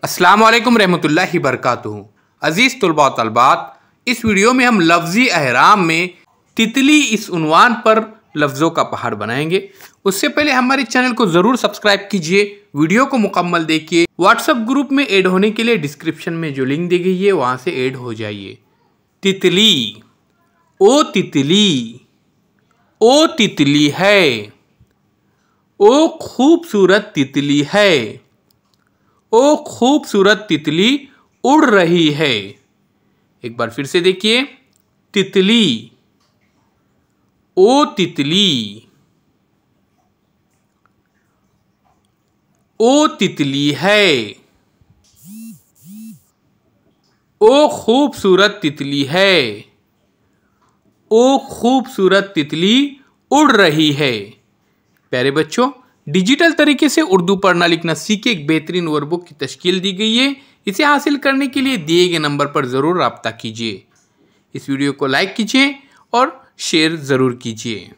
अस्सलाम वालेकुम रहमतुल्लाहि बरकातुहू। अज़ीज़ तुलबा व तलबात, इस वीडियो में हम लफ्ज़ी अहराम में तितली इस उन्वान पर लफ्ज़ों का पहाड़ बनाएंगे। उससे पहले हमारे चैनल को ज़रूर सब्सक्राइब कीजिए, वीडियो को मुकम्मल देखिए। व्हाट्सएप ग्रुप में ऐड होने के लिए डिस्क्रिप्शन में जो लिंक दी गई है वहाँ से ऐड हो जाइए। तितली, ओ तितली, ओ तितली है, ओ खूबसूरत तितली है, ओ खूबसूरत तितली उड़ रही है। एक बार फिर से देखिए, तितली, ओ तितली, ओ तितली है, ओ खूबसूरत तितली है, ओ खूबसूरत तितली उड़ रही है। प्यारे बच्चों, डिजिटल तरीके से उर्दू पढ़ना लिखना सीखे एक बेहतरीन वर्कबुक की तश्कील दी गई है। इसे हासिल करने के लिए दिए गए नंबर पर ज़रूर रब्ता कीजिए। इस वीडियो को लाइक कीजिए और शेयर ज़रूर कीजिए।